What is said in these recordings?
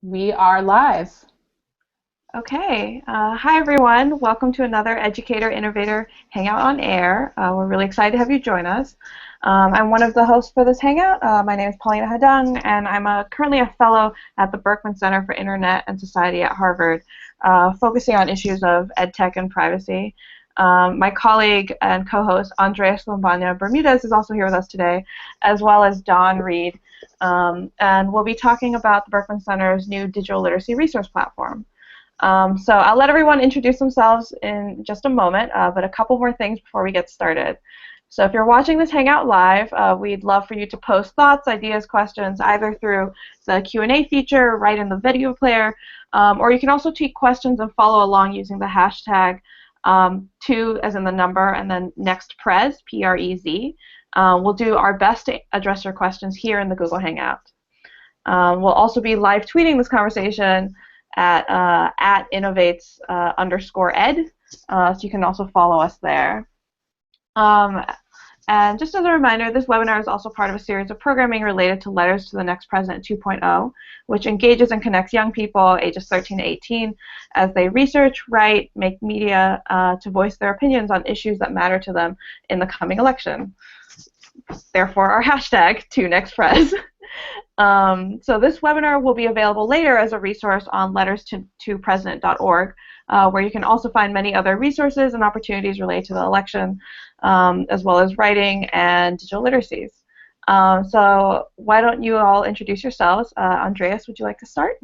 We are live. Okay. Hi, everyone. Welcome to another Educator Innovator Hangout on Air. We're really excited to have you join us. I'm one of the hosts for this Hangout. My name is Paulina Haduong, and I'm currently a fellow at the Berkman Center for Internet and Society at Harvard, focusing on issues of EdTech and privacy. My colleague and co-host, Andreas Lombana-Bermudez, is also here with us today, as well as Don Reed. And we'll be talking about the Berkman Center's new digital literacy resource platform. So I'll let everyone introduce themselves in just a moment, but a couple more things before we get started. So if you're watching this Hangout live, we'd love for you to post thoughts, ideas, questions, either through the Q&A feature right in the video player, or you can also tweet questions and follow along using the hashtag 2 as in the number and then nextprez, P-R-E-Z. We'll do our best to address your questions here in the Google Hangout. We'll also be live tweeting this conversation at innovates_ed, so you can also follow us there. And just as a reminder, this webinar is also part of a series of programming related to Letters to the Next President 2.0, which engages and connects young people ages 13 to 18 as they research, write, make media to voice their opinions on issues that matter to them in the coming election. Therefore, our hashtag, #ToNextPrez. So this webinar will be available later as a resource on letters2president.org, where you can also find many other resources and opportunities related to the election, as well as writing and digital literacies. So why don't you all introduce yourselves? Andreas, would you like to start?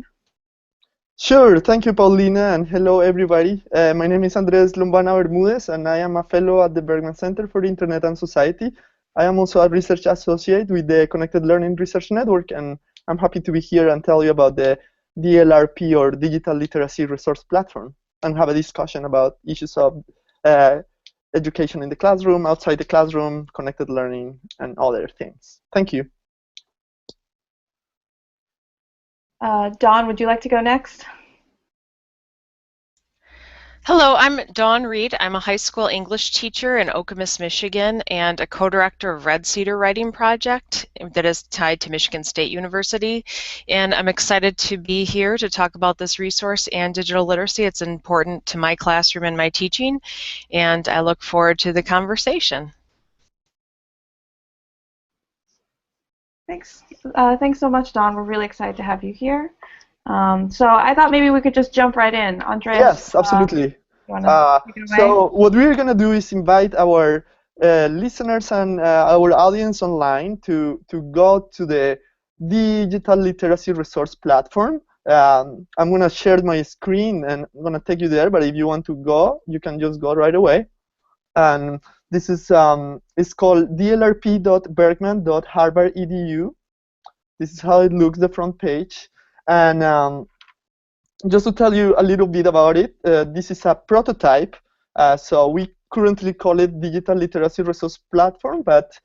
Sure, thank you, Paulina, and hello, everybody. My name is Andres Lombana-Bermudez, and I am a fellow at the Berkman Center for Internet and Society. I am also a research associate with the Connected Learning Research Network, and I'm happy to be here and tell you about the DLRP, or Digital Literacy Resource Platform, and have a discussion about issues of education in the classroom, outside the classroom, connected learning, and other things. Thank you. Dawn, would you like to go next? Hello, I'm Dawn Reed. I'm a high school English teacher in Okemos, Michigan, and a co-director of Red Cedar Writing Project that is tied to Michigan State University. And I'm excited to be here to talk about this resource and digital literacy. It's important to my classroom and my teaching, and I look forward to the conversation. Thanks. Thanks so much, Dawn. We're really excited to have you here. So I thought maybe we could just jump right in. Andreas? Yes, absolutely. So what we're going to do is invite our listeners and our audience online to go to the Digital Literacy Resource Platform. I'm going to share my screen and I'm going to take you there, but if you want to go, you can just go right away. And this is it's called dlrp.berkman.harvard.edu. This is how it looks, the front page. And just to tell you a little bit about it, this is a prototype. So we currently call it Digital Literacy Resource Platform, but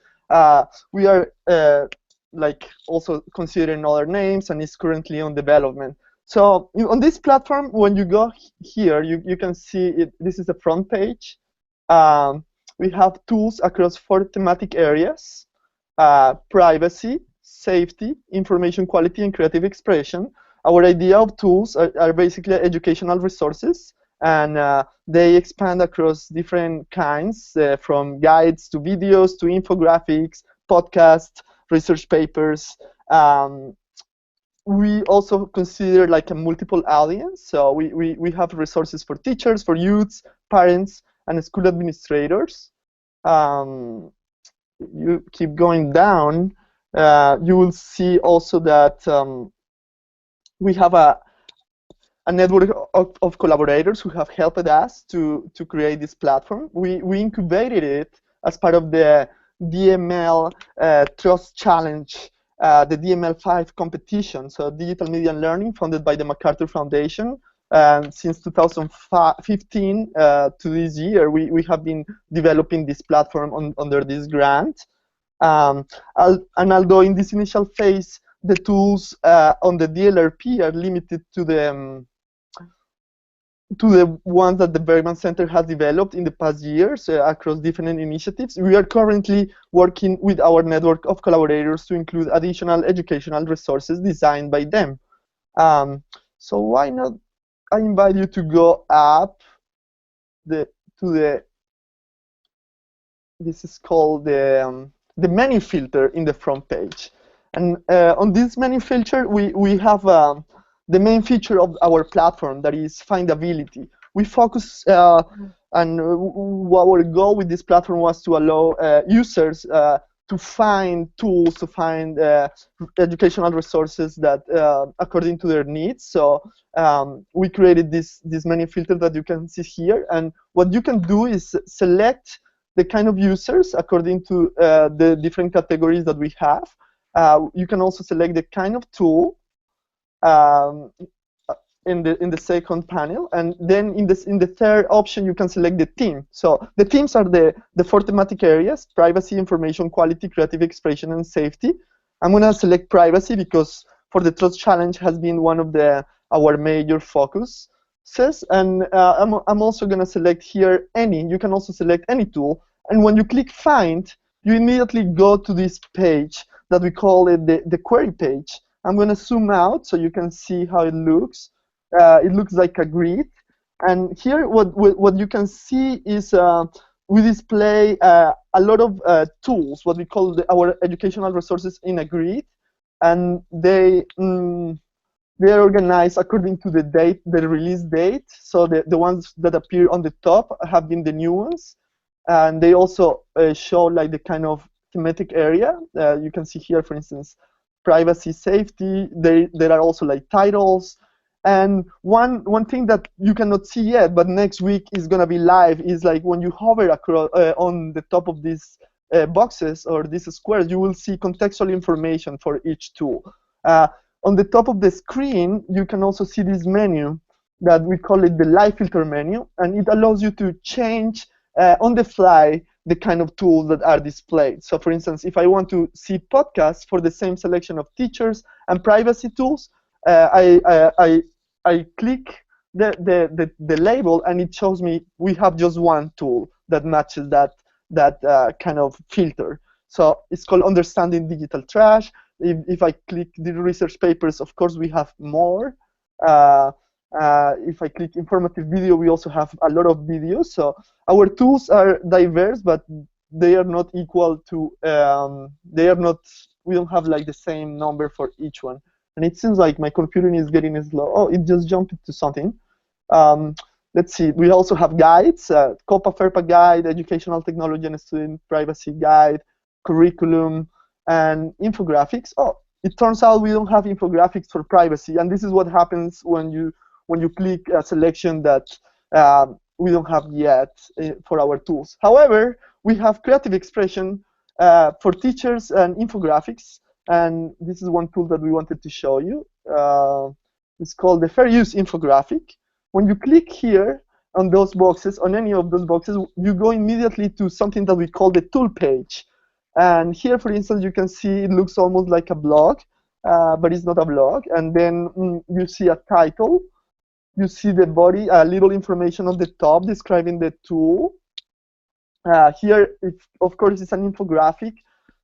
we are also considering other names, and it's currently on development. So on this platform, when you go here, you can see it. This is the front page. We have tools across 4 thematic areas: privacy, safety, information quality, and creative expression. Our idea of tools are basically educational resources, and they expand across different kinds, from guides to videos to infographics, podcasts, research papers. We also consider like a multiple audience, so we have resources for teachers, for youths, parents, and school administrators. You keep going down, you will see also that we have a network of collaborators who have helped us to create this platform. We incubated it as part of the DML Trust Challenge, the DML5 competition, so Digital Media and Learning, funded by the MacArthur Foundation. And since 2015 to this year, we have been developing this platform under this grant. And although in this initial phase, the tools on the DLRP are limited to the ones that the Berkman Center has developed in the past years across different initiatives. We are currently working with our network of collaborators to include additional educational resources designed by them. So why not? I invite you to go up to the. This is called the menu filter in the front page, and on this menu filter we have the main feature of our platform, that is findability. We focus and our goal with this platform was to allow users to find tools, to find educational resources that according to their needs. So we created this menu filter that you can see here, and what you can do is select the kind of users according to the different categories that we have. You can also select the kind of tool um, in the second panel, and then in the third option you can select the theme. So the themes are the four thematic areas: privacy, information quality, creative expression, and safety. I'm gonna select privacy because for the trust challenge has been one of our major focuses, and I'm also gonna select here any. You can also select any tool, and when you click find, you immediately go to this page that we call it the query page. I'm gonna zoom out so you can see how it looks. It looks like a grid, and here what you can see is we display a lot of tools, what we call our educational resources in a grid, and they are organized according to the date, the release date. So the ones that appear on the top have been the new ones, and they also show like the kind of thematic area. You can see here, for instance, privacy, safety. There are also like titles. And one thing that you cannot see yet, but next week is gonna be live, is like when you hover across on the top of these boxes or these squares, you will see contextual information for each tool. On the top of the screen, you can also see this menu that we call it the live filter menu, and it allows you to change on the fly the kind of tools that are displayed. So for instance, if I want to see podcasts for the same selection of teachers and privacy tools, I click the label, and it shows me we have just one tool that matches that kind of filter. So it's called Understanding Digital Trash. If I click the research papers, of course we have more. If I click informative video, we also have a lot of videos. So our tools are diverse, but they are not equal to, we don't have like the same number for each one. And it seems like my computer is getting slow. Oh, it just jumped into something. Let's see, we also have guides, COPA FERPA guide, educational technology and student privacy guide, curriculum, and infographics. Oh, it turns out we don't have infographics for privacy, and this is what happens when you click a selection that we don't have yet for our tools. However, we have creative expression for teachers and infographics, and this is one tool that we wanted to show you. It's called the Fair Use Infographic. When you click here on those boxes, on any of those boxes, you go immediately to something that we call the tool page. And here, for instance, you can see it looks almost like a blog, but it's not a blog. And then you see a title. You see the body, a little information on the top describing the tool. Here, of course, it's an infographic.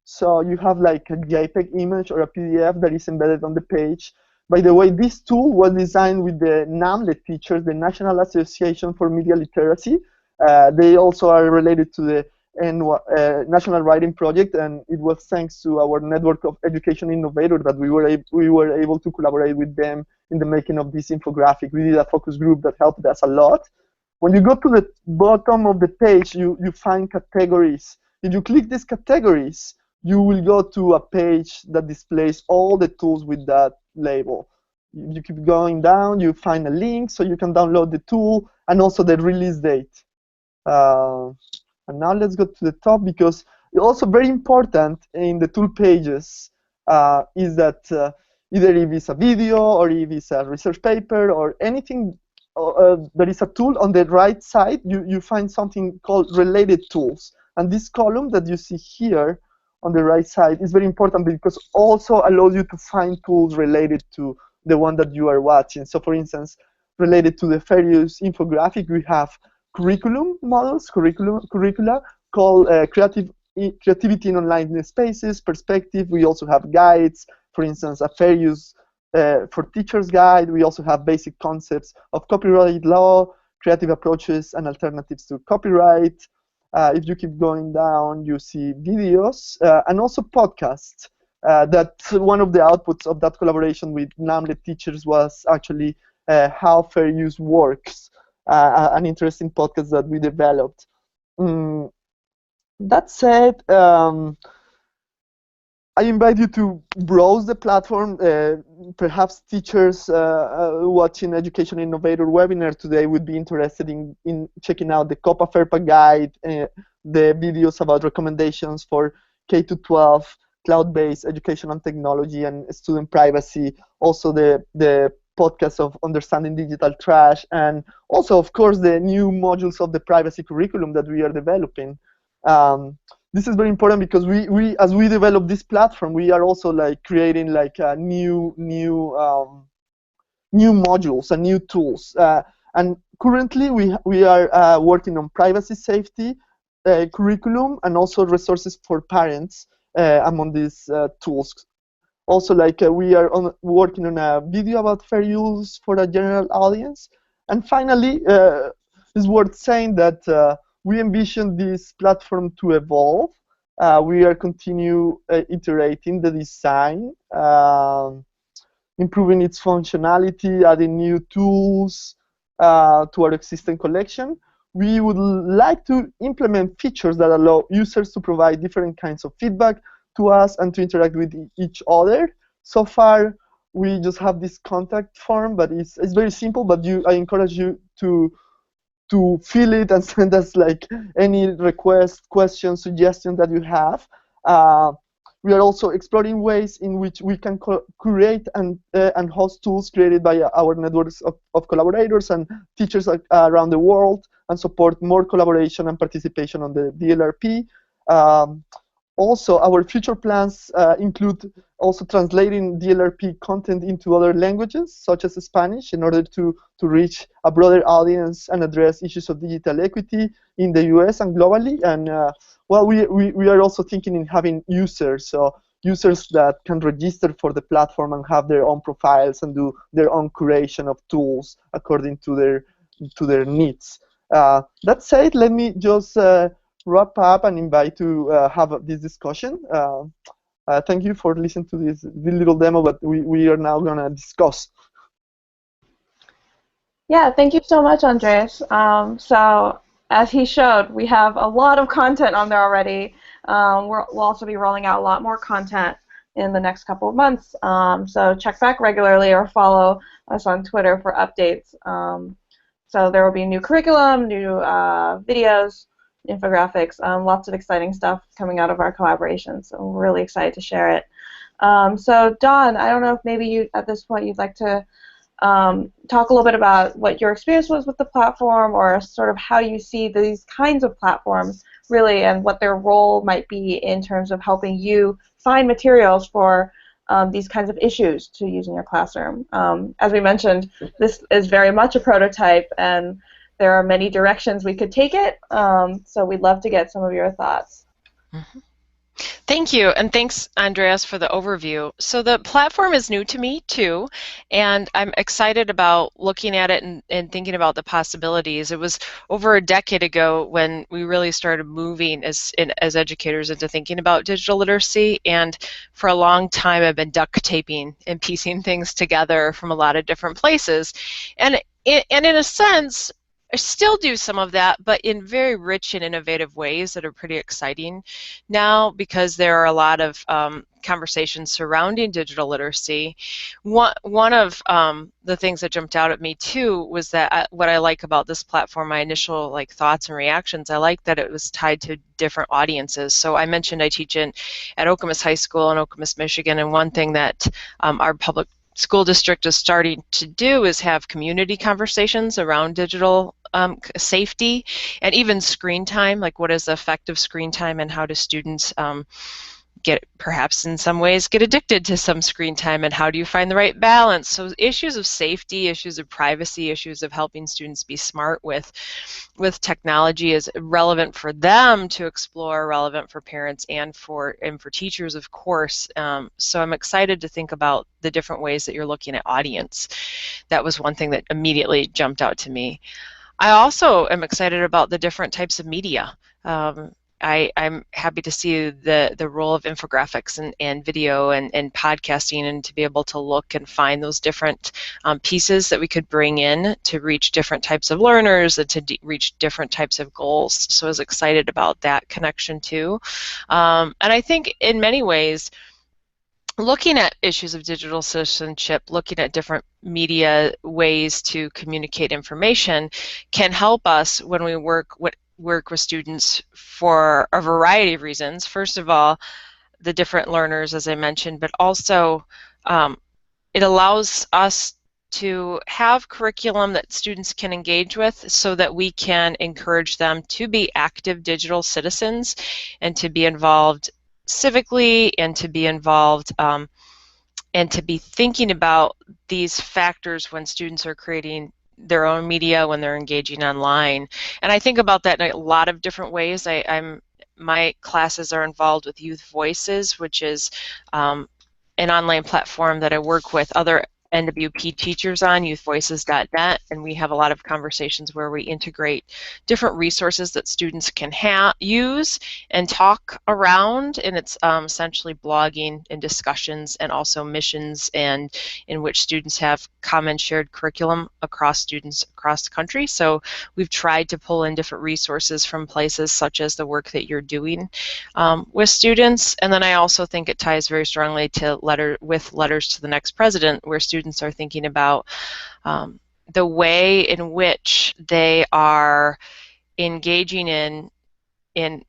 So you have like a JPEG image or a PDF that is embedded on the page. By the way, this tool was designed with the NAM, the teachers, the National Association for Media Literacy. They also are related to the National Writing Project, and it was thanks to our network of education innovators that we were able to collaborate with them in the making of this infographic. We did a focus group that helped us a lot. When you go to the bottom of the page, you find categories. If you click these categories, you will go to a page that displays all the tools with that label. You keep going down, you find a link so you can download the tool and also the release date. And now let's go to the top, because also very important in the tool pages is that either if it's a video or if it's a research paper or anything that is a tool, on the right side you find something called related tools. And this column that you see here on the right side is very important because also allows you to find tools related to the one that you are watching. So for instance, related to the fair use infographic, we have curriculum models, curricula called creativity in online spaces, perspective. We also have guides, for instance, a fair use for teacher's guide. We also have basic concepts of copyright law, creative approaches and alternatives to copyright. If you keep going down, you see videos and also podcasts. That one of the outputs of that collaboration with NAMLET teachers was actually how fair use works, an interesting podcast that we developed. That said, I invite you to browse the platform. Perhaps teachers watching Education Innovator webinar today would be interested in checking out the COPA FERPA guide, the videos about recommendations for K-12 cloud-based education and technology and student privacy, also the podcast of Understanding Digital Trash, and also, of course, the new modules of the privacy curriculum that we are developing. This is very important because we as we develop this platform, we are also like creating like new modules and new tools. And currently we are working on privacy safety curriculum and also resources for parents among these tools. Also, like we are working on a video about fair use for a general audience. And finally, it's worth saying that we envision this platform to evolve. We are continue iterating the design, improving its functionality, adding new tools to our existing collection. We would like to implement features that allow users to provide different kinds of feedback to us and to interact with each other. So far, we just have this contact form, but it's very simple. But I encourage you to fill it and send us like any requests, questions, suggestions that you have. We are also exploring ways in which we can create and host tools created by our networks of collaborators and teachers around the world and support more collaboration and participation on the DLRP. Also, our future plans include also translating DLRP content into other languages, such as Spanish, in order to reach a broader audience and address issues of digital equity in the US and globally. And well, we are also thinking in having users, so users that can register for the platform and have their own profiles and do their own curation of tools according to their needs. That said, let me just wrap up and invite to have this discussion. Thank you for listening to this little demo, but we are now going to discuss. Yeah, thank you so much, Andres. So as he showed, we have a lot of content on there already. We'll also be rolling out a lot more content in the next couple of months. So check back regularly or follow us on Twitter for updates. So there will be new curriculum, new videos, infographics, lots of exciting stuff coming out of our collaboration. So we're really excited to share it. So Dawn, I don't know if maybe you, at this point, you'd like to talk a little bit about what your experience was with the platform, or sort of how you see these kinds of platforms really and what their role might be in terms of helping you find materials for these kinds of issues to use in your classroom. As we mentioned, this is very much a prototype, and there are many directions we could take it, so we'd love to get some of your thoughts. Mm-hmm. Thank you, and thanks, Andreas, for the overview. So the platform is new to me, too, and I'm excited about looking at it and thinking about the possibilities. It was over a decade ago when we really started moving as educators into thinking about digital literacy, and for a long time I've been duct taping and piecing things together from a lot of different places. And in a sense, I still do some of that, but in very rich and innovative ways that are pretty exciting now, because there are a lot of conversations surrounding digital literacy. One of the things that jumped out at me too was that what I like about this platform, my initial thoughts and reactions, I like that it was tied to different audiences. So I mentioned I teach at Okemos High School in Okemos, Michigan, and one thing that our public school district is starting to do is have community conversations around digital safety and even screen time, like what is the effect of screen time and how do students perhaps in some ways get addicted to some screen time, and how do you find the right balance? So issues of safety, issues of privacy, issues of helping students be smart with technology is relevant for them to explore, relevant for parents and for teachers, of course. So I'm excited to think about the different ways that you're looking at audience. That was one thing that immediately jumped out to me. I also am excited about the different types of media. I'm happy to see the role of infographics and video and podcasting, and to be able to look and find those different pieces that we could bring in to reach different types of learners and to reach different types of goals. So I was excited about that connection too. And I think in many ways, looking at issues of digital citizenship, looking at different media ways to communicate information can help us when we work with students for a variety of reasons. First of all, the different learners, as I mentioned, but also it allows us to have curriculum that students can engage with, so that we can encourage them to be active digital citizens and to be involved civically, and to be involved and to be thinking about these factors when students are creating their own media, when they're engaging online. And I think about that in a lot of different ways. My classes are involved with Youth Voices, which is an online platform that I work with other NWP teachers on, youthvoices.net, and we have a lot of conversations where we integrate different resources that students can use and talk around, and it's essentially blogging and discussions, and also missions, and in which students have common shared curriculum across students across the country. So we've tried to pull in different resources from places such as the work that you're doing with students. And then I also think it ties very strongly to letters to the next president, where students are thinking about the way in which they are engaging in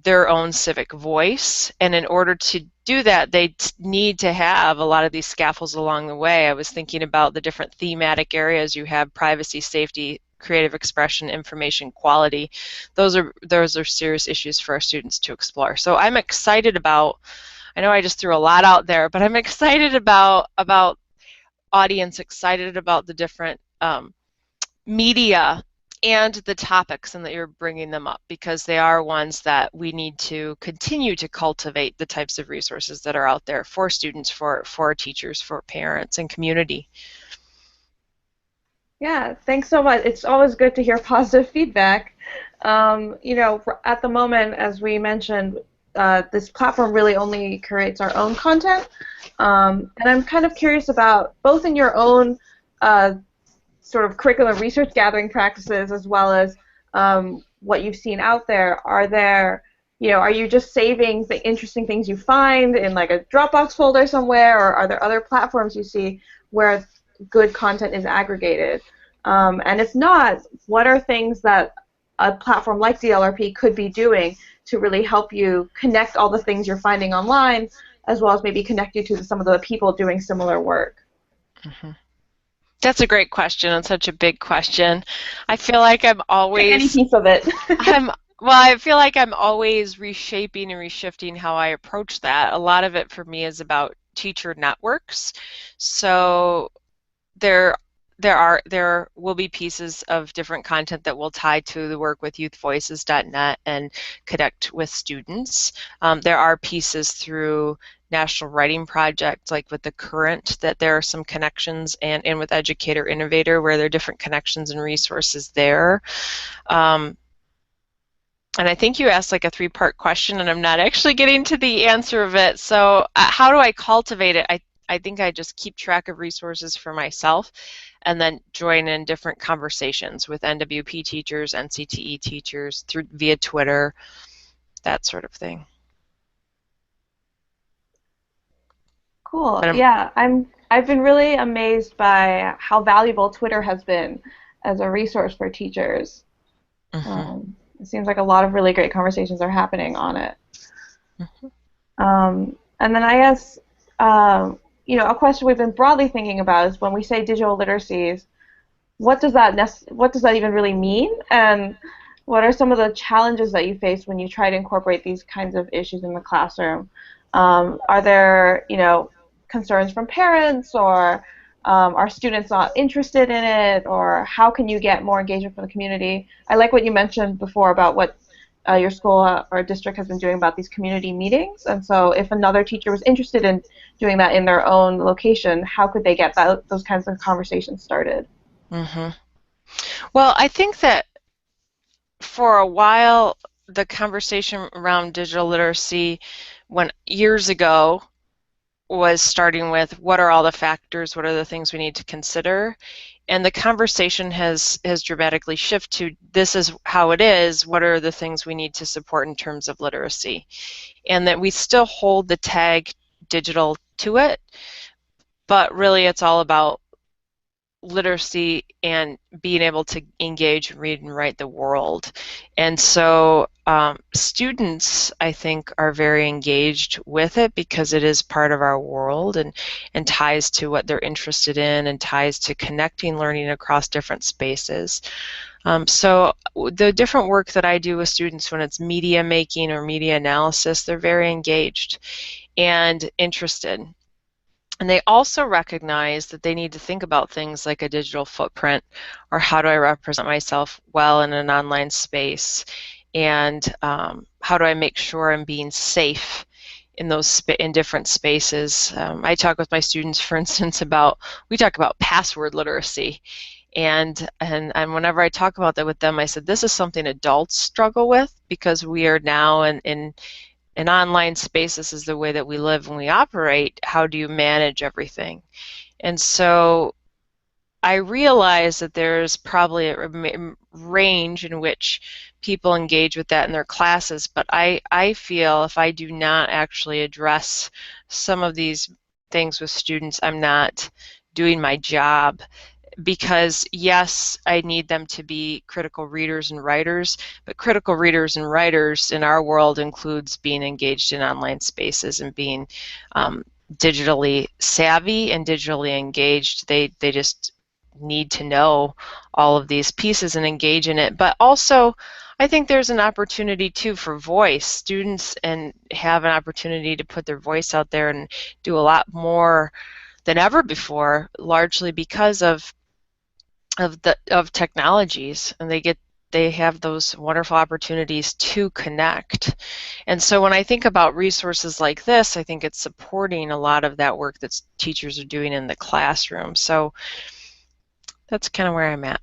their own civic voice. And in order to do that, they need to have a lot of these scaffolds along the way. I was thinking about the different thematic areas you have: privacy, safety, creative expression, information quality. Those are serious issues for our students to explore. So I'm excited about, I know I just threw a lot out there, but I'm excited about audience, excited about the different media and the topics, and that you're bringing them up, because they are ones that we need to continue to cultivate, the types of resources that are out there for students, for teachers, for parents, and community. Yeah, thanks so much. It's always good to hear positive feedback. You know, at the moment, as we mentioned, this platform really only curates our own content. And I'm kind of curious about, both in your own sort of curriculum research gathering practices, as well as what you've seen out there, are you just saving the interesting things you find in like a Dropbox folder somewhere, or are there other platforms you see where good content is aggregated? And if not, what are things that a platform like DLRP could be doing to really help you connect all the things you're finding online, as well as maybe connect you to some of the people doing similar work? Mm-hmm. That's a great question, and such a big question. I feel like I'm always... Any piece of it. I feel like I'm always reshaping and reshifting how I approach that. A lot of it for me is about teacher networks. So there will be pieces of different content that will tie to the work with youthvoices.net and connect with students. There are pieces through National Writing Project, like with the Current, that there are some connections, and with Educator Innovator, where there are different connections and resources there. And I think you asked like a three-part question, and I'm not actually getting to the answer of it. So how do I cultivate it? I think I just keep track of resources for myself, and then join in different conversations with NWP teachers, NCTE teachers, via Twitter, that sort of thing. Cool. Yeah, I've been really amazed by how valuable Twitter has been as a resource for teachers. Mm-hmm. It seems like a lot of really great conversations are happening on it. Mm-hmm. And then I guess, a question we've been broadly thinking about is, when we say digital literacies, what does that even really mean? And what are some of the challenges that you face when you try to incorporate these kinds of issues in the classroom? Are there, concerns from parents, or are students not interested in it, or how can you get more engagement from the community? I like what you mentioned before about what your school or district has been doing about these community meetings. And so if another teacher was interested in doing that in their own location, how could they get those kinds of conversations started? Mm-hmm. Well, I think that for a while, the conversation around digital literacy, when years ago, was starting with what are all the factors, what are the things we need to consider, and the conversation has dramatically shifted to this is how it is, what are the things we need to support in terms of literacy, and that we still hold the tag digital to it, but really it's all about literacy and being able to engage, read, and write the world. And so students, I think, are very engaged with it because it is part of our world and ties to what they're interested in and ties to connecting learning across different spaces. So the different work that I do with students when it's media making or media analysis, they're very engaged and interested. And they also recognize that they need to think about things like a digital footprint, or how do I represent myself well in an online space, and how do I make sure I'm being safe in those in different spaces. I talk with my students, for instance, we talk about password literacy, and whenever I talk about that with them, I said this is something adults struggle with because we are now in online space. This is the way that we live and we operate. How do you manage everything? And so I realize that there's probably a range in which people engage with that in their classes, but I feel if I do not actually address some of these things with students, I'm not doing my job. Because yes, I need them to be critical readers and writers, but critical readers and writers in our world includes being engaged in online spaces and being digitally savvy and digitally engaged. They just need to know all of these pieces and engage in it. But also, I think there's an opportunity too for voice. Students and have an opportunity to put their voice out there and do a lot more than ever before, largely because of technologies, and they have those wonderful opportunities to connect. And so when I think about resources like this, I think it's supporting a lot of that work that teachers are doing in the classroom. So that's kind of where I'm at.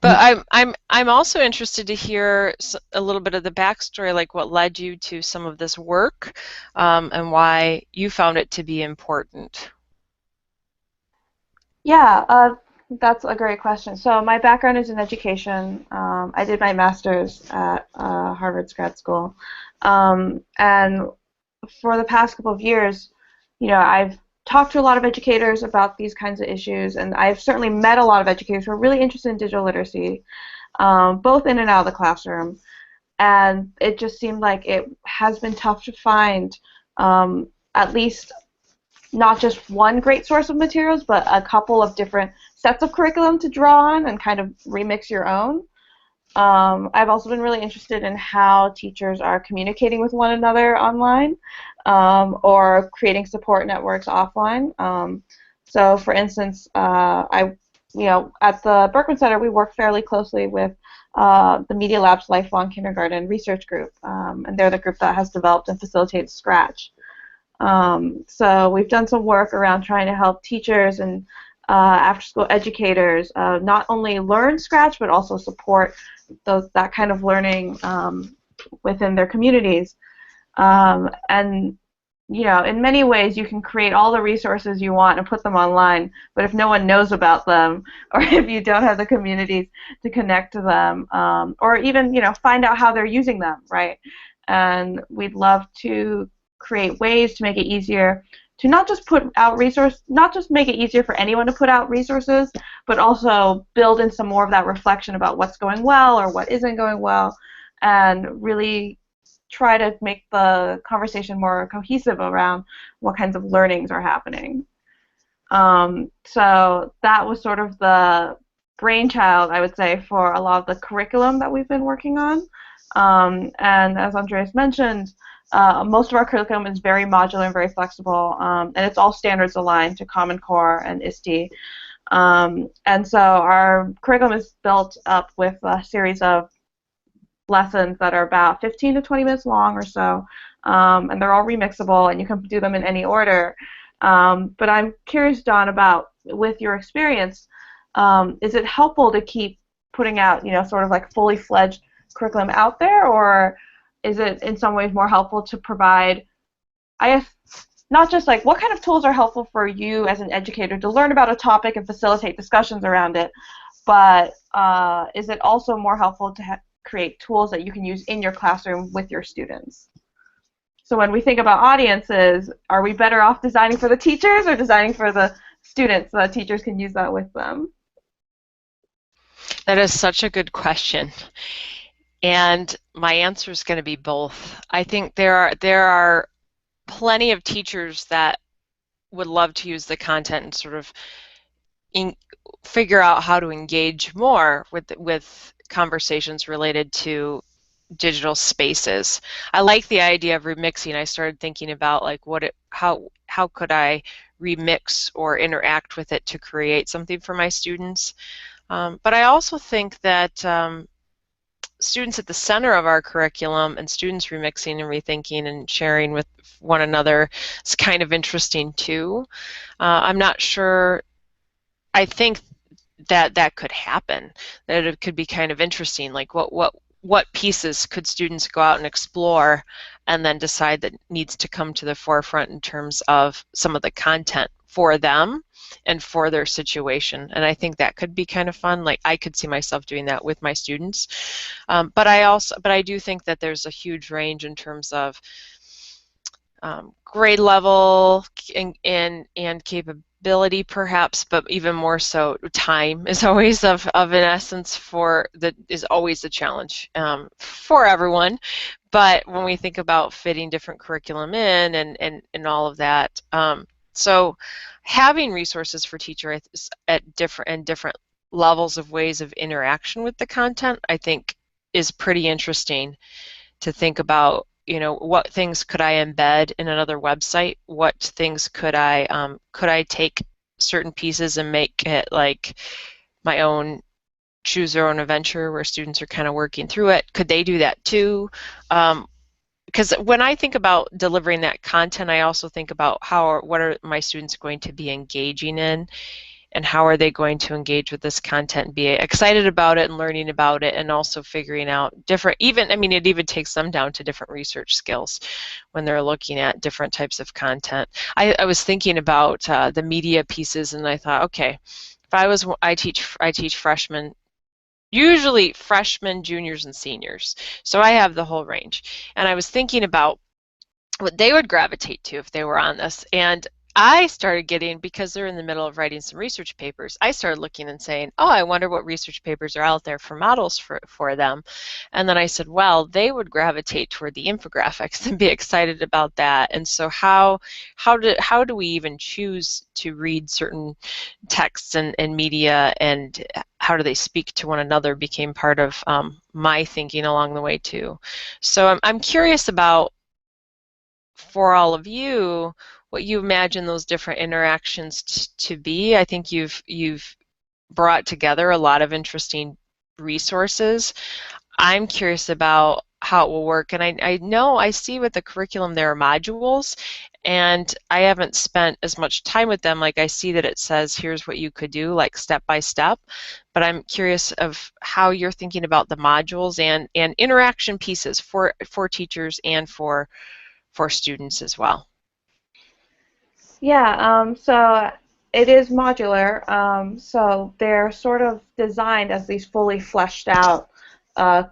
But I'm also interested to hear a little bit of the backstory, like what led you to some of this work, and why you found it to be important. Yeah, that's a great question. So my background is in education. I did my master's at Harvard's grad school. And for the past couple of years, I've talked to a lot of educators about these kinds of issues, and I've certainly met a lot of educators who are really interested in digital literacy, both in and out of the classroom. And it just seemed like it has been tough to find at least not just one great source of materials, but a couple of different sets of curriculum to draw on and kind of remix your own. I've also been really interested in how teachers are communicating with one another online, or creating support networks offline. So, for instance, at the Berkman Center, we work fairly closely with the Media Lab's Lifelong Kindergarten Research Group, and they're the group that has developed and facilitated Scratch. So we've done some work around trying to help teachers and after-school educators not only learn Scratch, but also support that kind of learning within their communities. And in many ways, you can create all the resources you want and put them online, but if no one knows about them, or if you don't have the communities to connect to them, or even find out how they're using them, right? And we'd love to create ways to make it easier to not just make it easier for anyone to put out resources, but also build in some more of that reflection about what's going well or what isn't going well, and really try to make the conversation more cohesive around what kinds of learnings are happening. So that was sort of the brainchild, I would say, for a lot of the curriculum that we've been working on. And as Andreas mentioned, Most of our curriculum is very modular and very flexible, and it's all standards aligned to Common Core and ISTE. And so our curriculum is built up with a series of lessons that are about 15 to 20 minutes long or so, and they're all remixable, and you can do them in any order. But I'm curious, Dawn, about, with your experience, is it helpful to keep putting out, sort of like fully fledged curriculum out there, or is it in some ways more helpful to provide, I guess, not just like what kind of tools are helpful for you as an educator to learn about a topic and facilitate discussions around it, but is it also more helpful to create tools that you can use in your classroom with your students? So when we think about audiences, are we better off designing for the teachers or designing for the students so that teachers can use that with them? That is such a good question. And my answer is going to be both. I think there are plenty of teachers that would love to use the content and sort of figure out how to engage more with conversations related to digital spaces. I like the idea of remixing. I started thinking about like how could I remix or interact with it to create something for my students. But I also think that students at the center of our curriculum and students remixing and rethinking and sharing with one another is kind of interesting too. I'm not sure. I think that could happen, that it could be kind of interesting, like what pieces could students go out and explore and then decide that needs to come to the forefront in terms of some of the content for them and for their situation. And I think that could be kind of fun. Like I could see myself doing that with my students. But I do think that there's a huge range in terms of grade level and capability perhaps, but even more so time is always of an essence is always a challenge for everyone. But when we think about fitting different curriculum in and all of that, so having resources for teachers at different levels of ways of interaction with the content, I think, is pretty interesting to think about. What things could I embed in another website? What things could I take certain pieces and make it like my own, choose their own adventure where students are kind of working through it? Could they do that too? Because when I think about delivering that content, I also think about what are my students going to be engaging in, and how are they going to engage with this content and be excited about it and learning about it, and also figuring out it even takes them down to different research skills when they're looking at different types of content. I was thinking about the media pieces, and I thought, okay, if I teach freshmen, usually freshmen, juniors, and seniors. So I have the whole range. And I was thinking about what they would gravitate to if they were on this. And I started getting, because they're in the middle of writing some research papers, I started looking and saying, oh, I wonder what research papers are out there for models for them. And then I said, well, they would gravitate toward the infographics and be excited about that. And so how do we even choose to read certain texts and media, and how do they speak to one another became part of my thinking along the way too. So I'm curious about, for all of you, what you imagine those different interactions to be. I think you've brought together a lot of interesting resources. I'm curious about how it will work, and I know I see with the curriculum there are modules, and I haven't spent as much time with them. Like I see that it says here's what you could do, like step by step, but I'm curious of how you're thinking about the modules and interaction pieces for teachers and for students as well. Yeah, so it is modular, so they're sort of designed as these fully fleshed out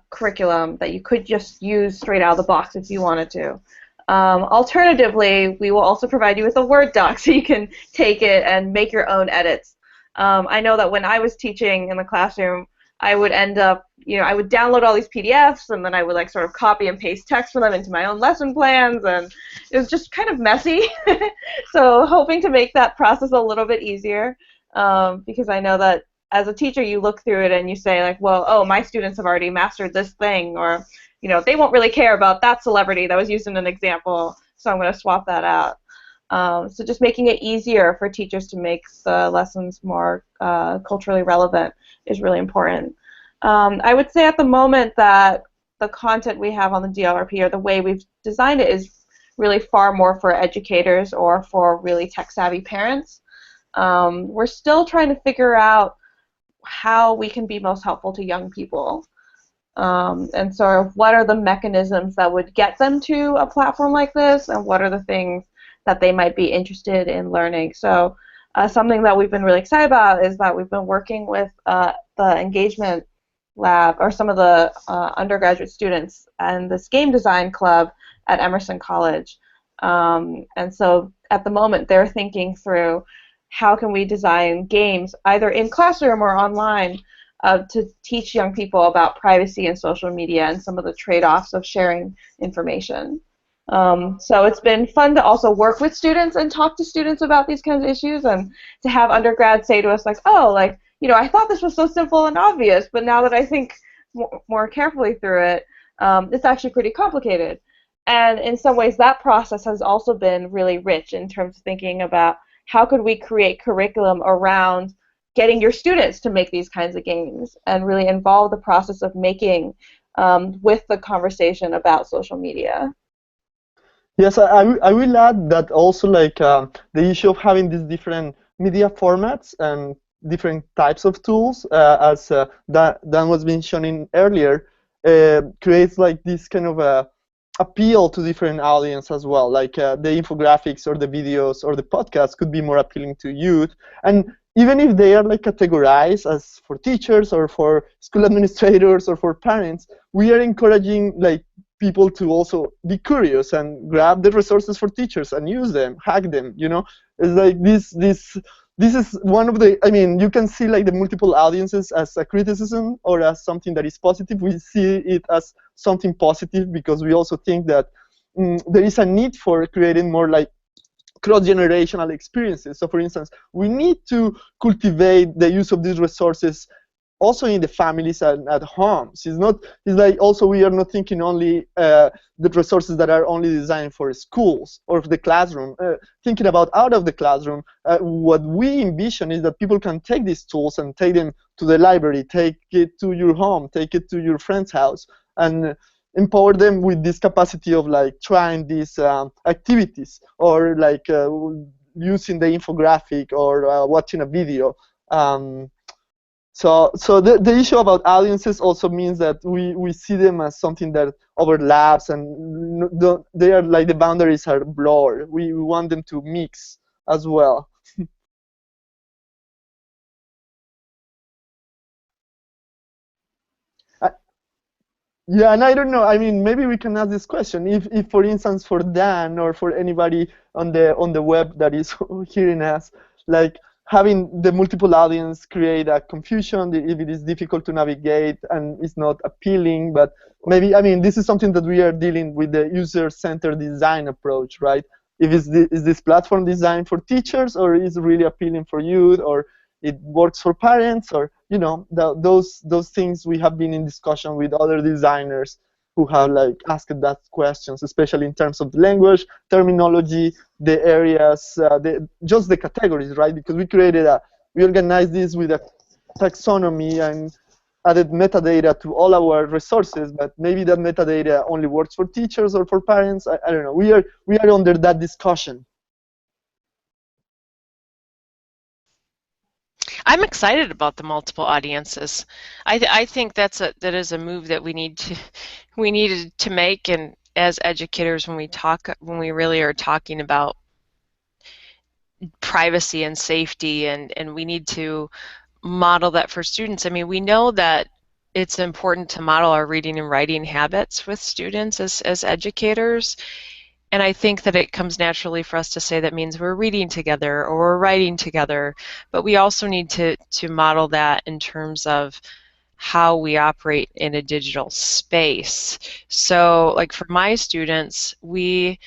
curriculum that you could just use straight out of the box if you wanted to. Alternatively, we will also provide you with a Word doc so you can take it and make your own edits. I know that when I was teaching in the classroom, I would end up, I would download all these PDFs, and then I would like sort of copy and paste text from them into my own lesson plans, and it was just kind of messy. So hoping to make that process a little bit easier, because I know that as a teacher, you look through it and you say like, well, oh, my students have already mastered this thing, or they won't really care about that celebrity that was used in an example, so I'm going to swap that out. So just making it easier for teachers to make the lessons more culturally relevant is really important. I would say at the moment that the content we have on the DLRP, or the way we've designed it, is really far more for educators or for really tech-savvy parents. We're still trying to figure out how we can be most helpful to young people. And so what are the mechanisms that would get them to a platform like this, and what are the things that they might be interested in learning? So something that we've been really excited about is that we've been working with the engagement lab, or some of the undergraduate students, and this game design club at Emerson College. And so at the moment they're thinking through how can we design games either in classroom or online to teach young people about privacy and social media and some of the trade-offs of sharing information. So it's been fun to also work with students and talk to students about these kinds of issues, and to have undergrads say to us like, oh, like, I thought this was so simple and obvious, but now that I think more carefully through it, it's actually pretty complicated. And in some ways that process has also been really rich in terms of thinking about how could we create curriculum around getting your students to make these kinds of games and really involve the process of making with the conversation about social media. Yes, I will add that also, like, the issue of having these different media formats and different types of tools, as Dan was mentioning earlier, creates like this kind of appeal to different audience as well. Like the infographics or the videos or the podcasts could be more appealing to youth, and even if they are like categorized as for teachers or for school administrators or for parents, we are encouraging like people to also be curious and grab the resources for teachers and use them, hack them. It's like this is one of the, I mean, you can see like the multiple audiences as a criticism or as something that is positive. We see it as something positive because we also think that there is a need for creating more like cross-generational experiences. So for instance, we need to cultivate the use of these resources also in the families and at homes. It's like also we are not thinking only the resources that are only designed for schools or for the classroom. Thinking about out of the classroom, what we envision is that people can take these tools and take them to the library, take it to your home, take it to your friend's house, and empower them with this capacity of like trying these activities, or like using the infographic or watching a video. So the issue about audiences also means that we see them as something that overlaps, and they are like the boundaries are blurred. We want them to mix as well. Yeah, and I don't know. I mean, maybe we can ask this question: if for instance, for Dan or for anybody on the web that is hearing us, like having the multiple audience create a confusion, if it is difficult to navigate and it's not appealing. But maybe, I mean, this is something that we are dealing with the user-centered design approach, right? If is this platform designed for teachers, or is it really appealing for youth, or it works for parents, or those things we have been in discussion with other designers who have like asked that questions, especially in terms of the language, terminology, the areas, just the categories, right? Because we organized this with a taxonomy and added metadata to all our resources, but maybe that metadata only works for teachers or for parents. I don't know. We are under that discussion. I'm excited about the multiple audiences. I think that is a move that we needed to make, and as educators, when we really are talking about privacy and safety, and we need to model that for students. I mean, we know that it's important to model our reading and writing habits with students as educators. And I think that it comes naturally for us to say that means we're reading together or we're writing together, but we also need to model that in terms of how we operate in a digital space. So like for my students, we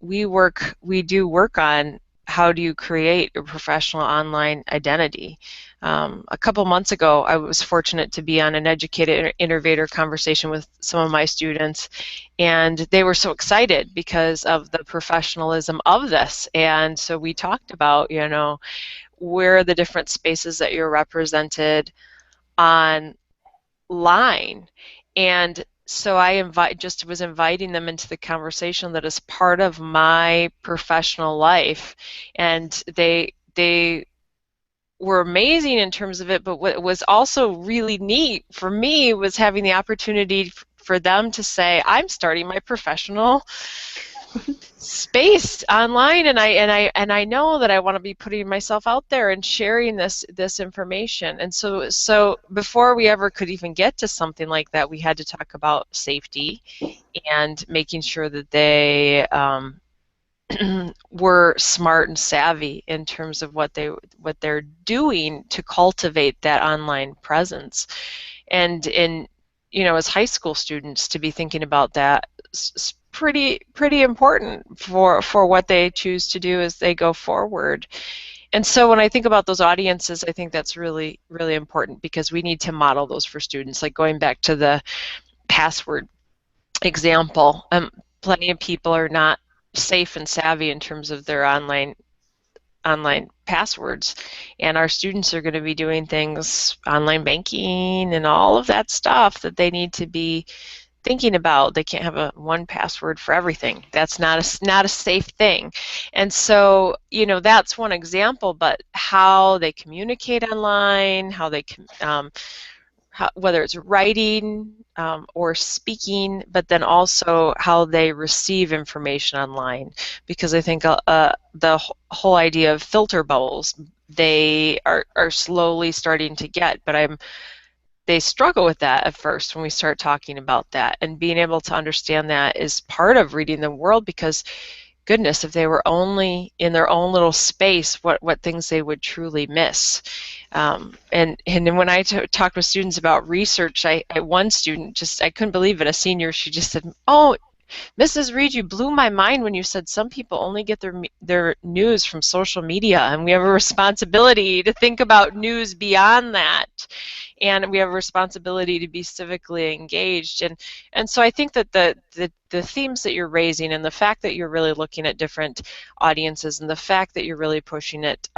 do work on how do you create a professional online identity? A couple months ago, I was fortunate to be on an educator innovator conversation with some of my students, and they were so excited because of the professionalism of this. And so we talked about, you know, where are the different spaces that you're represented online. And so I was inviting them into the conversation that is part of my professional life, and they were amazing in terms of it. But what was also really neat for me was having the opportunity for them to say, I'm starting my professional space online, and I know that I want to be putting myself out there and sharing this information. And so before we ever could even get to something like that, we had to talk about safety and making sure that they were smart and savvy in terms of what they're doing to cultivate that online presence. And in, you know, as high school students, to be thinking about that is pretty important for what they choose to do as they go forward. And so when I think about those audiences, I think that's really important, because we need to model those for students. Like going back to the password example, plenty of people are not safe and savvy in terms of their online passwords, and our students are going to be doing things, online banking and all of that stuff, that they need to be thinking about. They can't have a one password for everything. That's not a safe thing. And so, you know, that's one example. But how they communicate online, how they whether it's writing or speaking, but then also how they receive information online. Because I think the whole idea of filter bubbles, they are slowly starting to get, but they struggle with that at first when we start talking about that. And being able to understand that is part of reading the world, because goodness, if they were only in their own little space, what things they would truly miss. And when I talked with students about research, one student, I couldn't believe it, a senior, she just said, "Oh, Mrs. Reed, you blew my mind when you said some people only get their news from social media, and we have a responsibility to think about news beyond that, and we have a responsibility to be civically engaged." And so I think that the themes that you're raising, and the fact that you're really looking at different audiences, and the fact that you're really pushing at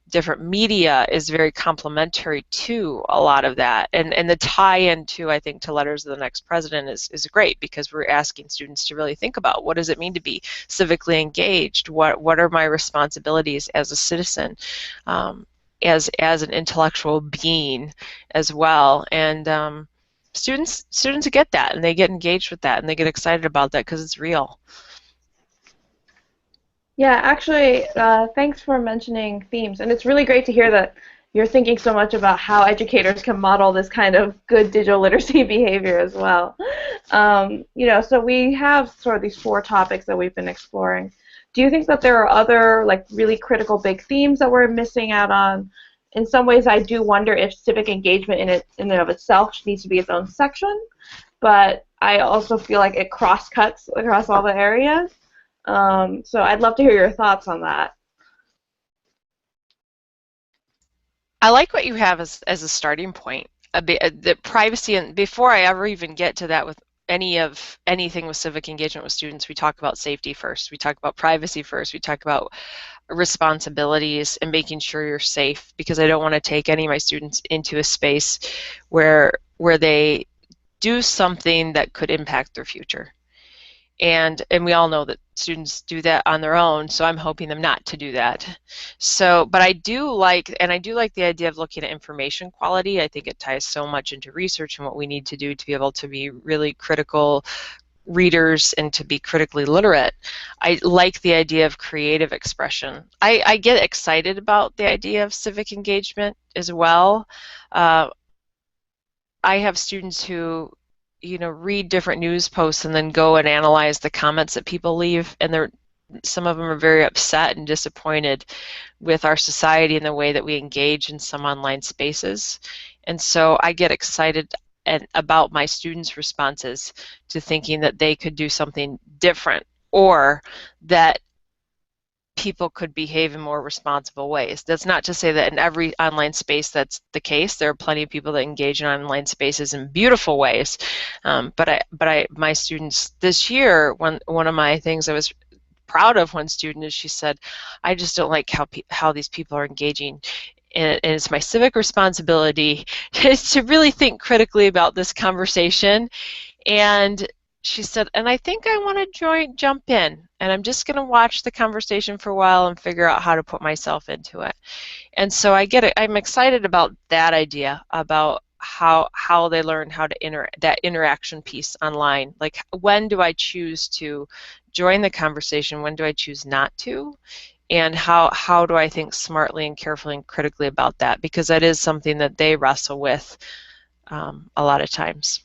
different media is very complementary to a lot of that. And the tie-in to, I think, to Letters of the Next President is great, because we're asking students to really think about, what does it mean to be civically engaged? What are my responsibilities as a citizen, as an intellectual being as well? And students get that, and they get engaged with that, and they get excited about that because it's real. Yeah, actually, thanks for mentioning themes. And it's really great to hear that you're thinking so much about how educators can model this kind of good digital literacy behavior as well. You know, so we have sort of these 4 topics that we've been exploring. Do you think that there are other, like, really critical big themes that we're missing out on? In some ways, I do wonder if civic engagement in and of itself needs to be its own section, but I also feel like it cross-cuts across all the areas. So I'd love to hear your thoughts on that. I like what you have as a starting point, the privacy. And before I ever even get to that with anything with civic engagement with students, we talk about safety first. We talk about privacy first. We talk about responsibilities and making sure you're safe, because I don't want to take any of my students into a space where they do something that could impact their future. And we all know that students do that on their own, so I'm hoping them not to do that. So, but I do like the idea of looking at information quality. I think it ties so much into research and what we need to do to be able to be really critical readers and to be critically literate. I like the idea of creative expression. I get excited about the idea of civic engagement as well. I have students who, you know, read different news posts and then go and analyze the comments that people leave, and some of them are very upset and disappointed with our society and the way that we engage in some online spaces. And so I get excited about my students' responses to thinking that they could do something different, or that people could behave in more responsible ways. That's not to say that in every online space that's the case. There are plenty of people that engage in online spaces in beautiful ways. My students this year, one of my things I was proud of one student is she said, I just don't like how these people are engaging. And it's my civic responsibility to really think critically about this conversation. And she said, and I think I want to jump in, and I'm just going to watch the conversation for a while and figure out how to put myself into it. And so I get it. I'm excited about that idea, about how they learn how to that interaction piece online. Like, when do I choose to join the conversation? When do I choose not to? And how do I think smartly and carefully and critically about that? Because that is something that they wrestle with a lot of times.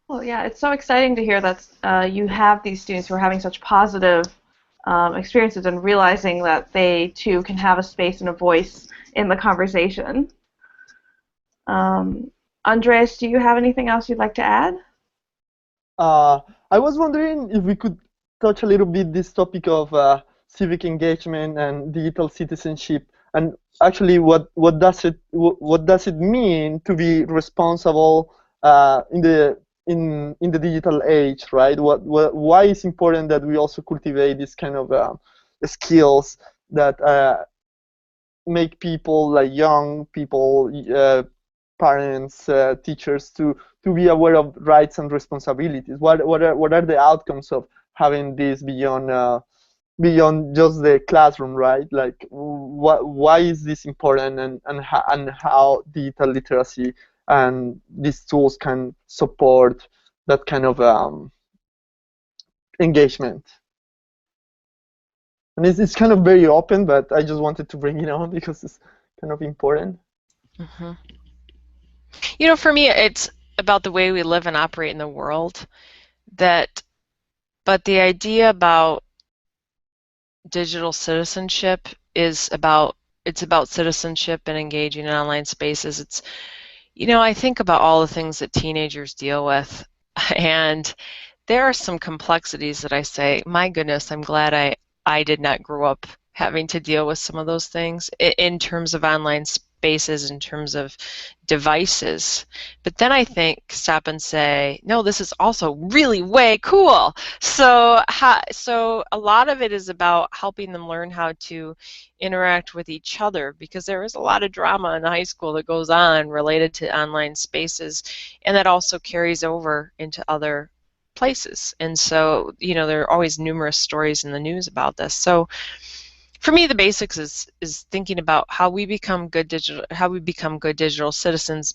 Well, yeah, it's so exciting to hear that you have these students who are having such positive experiences and realizing that they too can have a space and a voice in the conversation. Andres, do you have anything else you'd like to add? I was wondering if we could touch a little bit this topic of civic engagement and digital citizenship, and actually what does it mean to be responsible in the digital age, right? Why is important that we also cultivate this kind of skills that make people, like young people, parents, teachers, to be aware of rights and responsibilities. What are the outcomes of having this beyond just the classroom, right? Like, why is this important, and how digital literacy and these tools can support that kind of engagement? And it's kind of very open, but I just wanted to bring it on because it's kind of important. Mm-hmm. You know, for me, it's about the way we live and operate in the world. But the idea about digital citizenship is about citizenship and engaging in online spaces. It's, you know, I think about all the things that teenagers deal with, and there are some complexities that I say, my goodness, I'm glad I did not grow up having to deal with some of those things in terms of online spaces, in terms of devices. But then I stop and say, no, this is also really way cool. So a lot of it is about helping them learn how to interact with each other, because there is a lot of drama in high school that goes on related to online spaces, and that also carries over into other places. And so, you know, there are always numerous stories in the news about this. So for me, the basics is thinking about how we become good digital citizens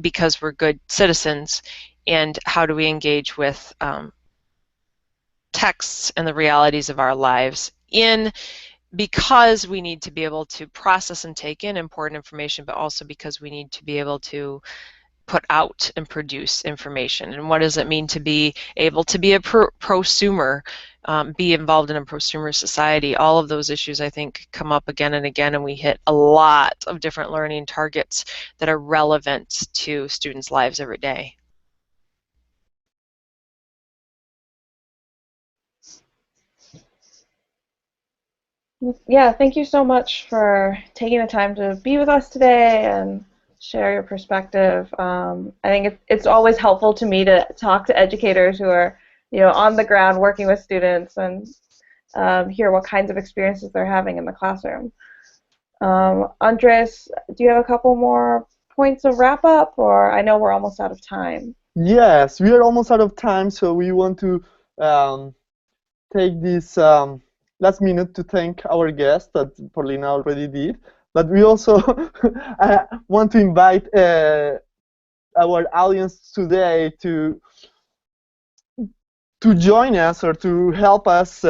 because we're good citizens, and how do we engage with texts and the realities of our lives because we need to be able to process and take in important information, but also because we need to be able to put out and produce information. And what does it mean to be able to be a prosumer, be involved in a prosumer society? All of those issues, I think, come up again and again, and we hit a lot of different learning targets that are relevant to students' lives every day. Yeah, thank you so much for taking the time to be with us today and share your perspective. I think it's always helpful to me to talk to educators who are, you know, on the ground working with students and hear what kinds of experiences they're having in the classroom. Andres, do you have a couple more points of wrap up, or I know we're almost out of time? Yes, we are almost out of time, so we want to take this last minute to thank our guest that Paulina already did. But we also want to invite our audience today to join us or to help us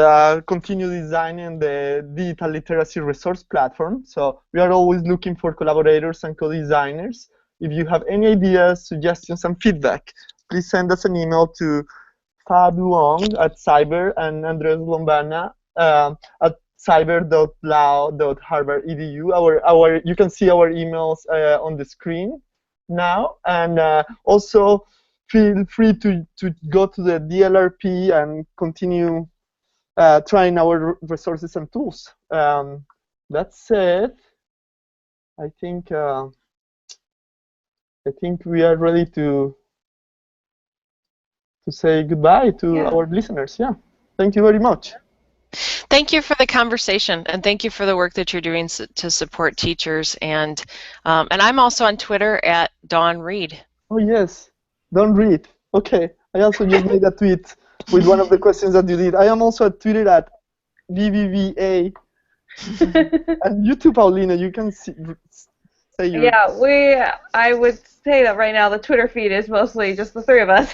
continue designing the digital literacy resource platform. So we are always looking for collaborators and co-designers. If you have any ideas, suggestions, and feedback, please send us an email to Haduong at cyber and Andres Lombana at cyber.lao.harvard.edu. You can see our emails on the screen now, and also feel free to go to the DLRP and continue trying our resources and tools. That said, I think we are ready to say goodbye to our listeners. Yeah, thank you very much. Thank you for the conversation, and thank you for the work that you're doing to support teachers. And I'm also on Twitter at Dawn Reed. Oh yes, Dawn Reed. Okay, I also just made a tweet with one of the questions that you did. I am also at Twitter at BBVA. And you too, Paulina, you can say your... Yeah, I would say that right now the Twitter feed is mostly just the three of us.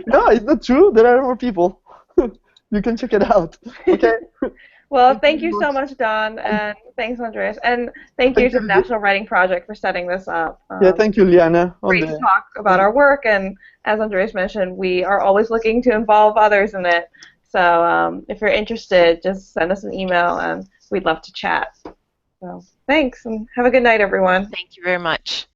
No, it's not true. There are more people. You can check it out. Okay. Well, thank you so much, Don, and thanks, Andres, and thank you to the National Writing Project for setting this up. Yeah, thank you, Liana. Great to talk about our work, and as Andres mentioned, we are always looking to involve others in it. So if you're interested, just send us an email, and we'd love to chat. So thanks, and have a good night, everyone. Thank you very much.